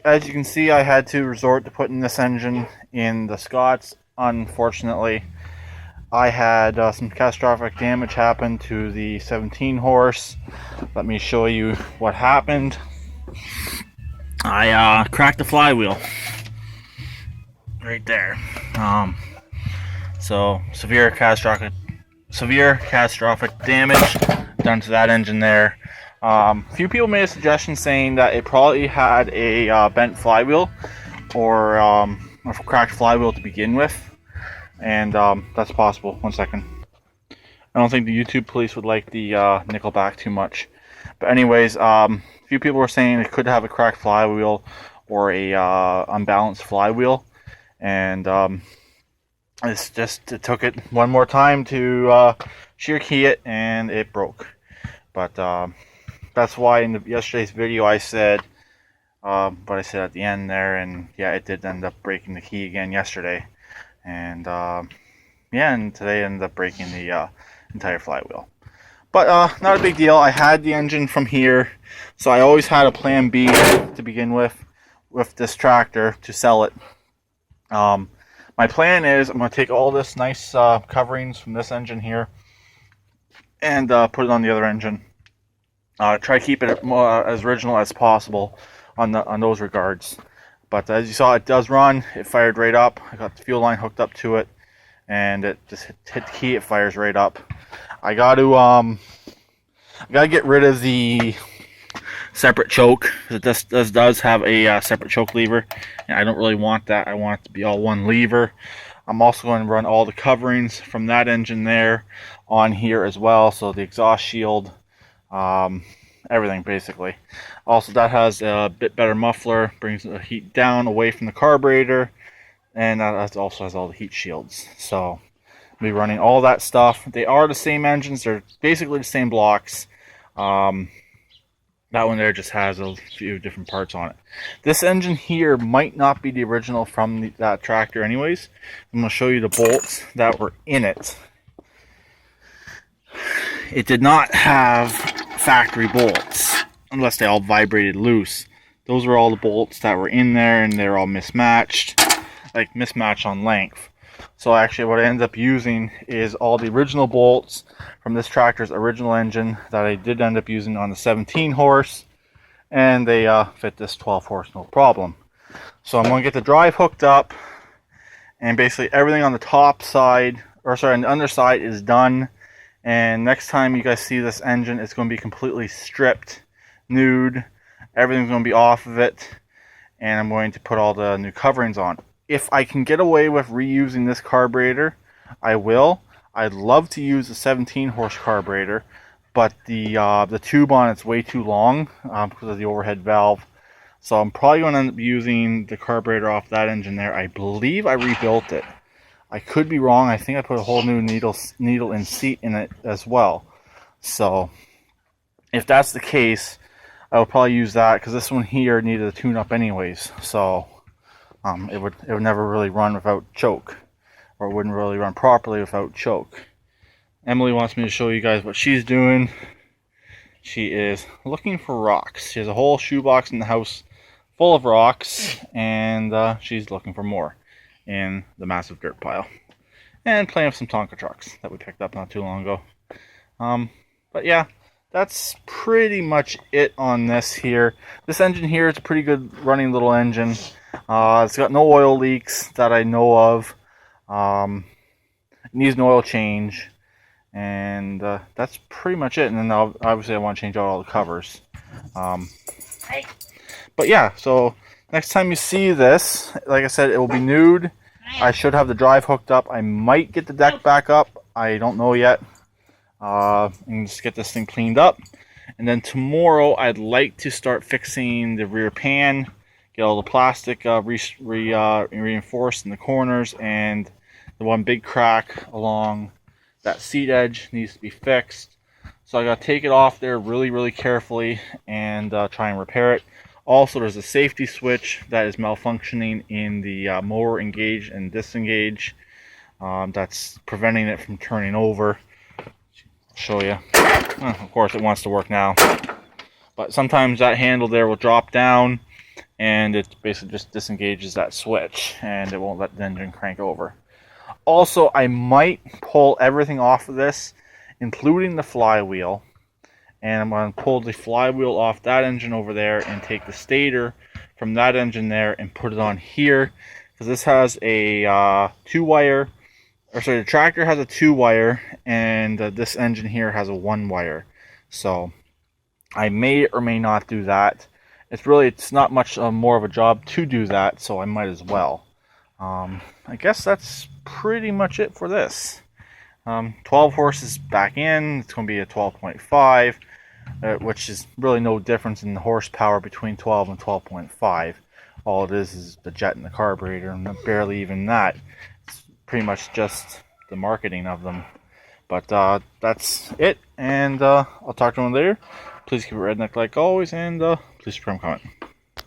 as you can see, I had to resort to putting this engine in the Scots. Unfortunately, I had some catastrophic damage happen to the 17 horse. Let me show you what happened. I cracked the flywheel right there. So severe catastrophic damage done to that engine there. A few people made a suggestion saying that it probably had a bent flywheel or a cracked flywheel to begin with, and that's possible. One second. I don't think the YouTube police would like the Nickelback too much, but anyways, a few people were saying it could have a cracked flywheel or a unbalanced flywheel, and it took it one more time to shear key it, and it broke. But that's why in yesterday's video I said, but I said at the end there, and yeah, it did end up breaking the key again yesterday, and yeah, and today ended up breaking the entire flywheel. But not a big deal. I had the engine from here, so I always had a plan B to begin with this tractor to sell it. My plan is I'm going to take all this nice coverings from this engine here and put it on the other engine. Try to keep it as original as possible on those regards. But as you saw, it does run. It fired right up. I got the fuel line hooked up to it, and it just hit the key. It fires right up. I got to get rid of the separate choke. This does have a separate choke lever, and I don't really want that. I want it to be all one lever. I'm also going to run all the coverings from that engine there on here as well, so the exhaust shield, everything basically. Also, that has a bit better muffler, brings the heat down away from the carburetor, and that also has all the heat shields. So I'll be running all that stuff. They are the same engines. They're basically the same blocks. That one there just has a few different parts on it. This engine here might not be the original from that tractor anyways. I'm going to show you the bolts that were in it. It did not have factory bolts, unless they all vibrated loose. Those were all the bolts that were in there, and they're all mismatched, like mismatched on length. So actually what I ended up using is all the original bolts from this tractor's original engine that I did end up using on the 17 horse, and they fit this 12 horse no problem. So I'm going to get the drive hooked up, and basically everything on the top side, or sorry, on the underside is done. And next time you guys see this engine, it's going to be completely stripped, nude. Everything's going to be off of it, and I'm going to put all the new coverings on. If I can get away with reusing this carburetor, I will. I'd love to use the 17 horse carburetor, but the tube on it's way too long because of the overhead valve. So I'm probably going to end up using the carburetor off that engine there. I believe I rebuilt it. I could be wrong. I think I put a whole new needle and seat in it as well. So if that's the case, I will probably use that, because this one here needed a tune-up anyways. So it would never really run without choke, or it wouldn't really run properly without choke. Emily wants me to show you guys what she's doing. She is looking for rocks. She has a whole shoebox in the house full of rocks, and she's looking for more in the massive dirt pile, and playing with some Tonka trucks that we picked up not too long ago. But yeah, that's pretty much it on this here. This engine here is a pretty good running little engine. It's got no oil leaks that I know of. It needs an oil change, and that's pretty much it. And then obviously I want to change out all the covers. But yeah, so next time you see this, like I said, it will be nude. I should have the drive hooked up. I might get the deck back up. I don't know yet. And just get this thing cleaned up. And then tomorrow I'd like to start fixing the rear pan, get all the plastic reinforced in the corners, and the one big crack along that seat edge needs to be fixed. So I got to take it off there really, really carefully and try and repair it. Also, there's a safety switch that is malfunctioning in the mower engage and disengage. That's preventing it from turning over. I'll show you. Of course, it wants to work now. But sometimes that handle there will drop down, and it basically just disengages that switch and it won't let the engine crank over. Also, I might pull everything off of this, including the flywheel, and I'm going to pull the flywheel off that engine over there and take the stator from that engine there and put it on here, because this has a the tractor has a 2-wire, and this engine here has a 1-wire. So I may or may not do that. It's not much more of a job to do that, so I might as well. I guess that's pretty much it for this. 12 horses back in. It's going to be a 12.5, which is really no difference in the horsepower between 12 and 12.5. All it is the jet and the carburetor, and barely even that. It's pretty much just the marketing of them. But that's it, and I'll talk to you later. Please keep it redneck like always, and please comment.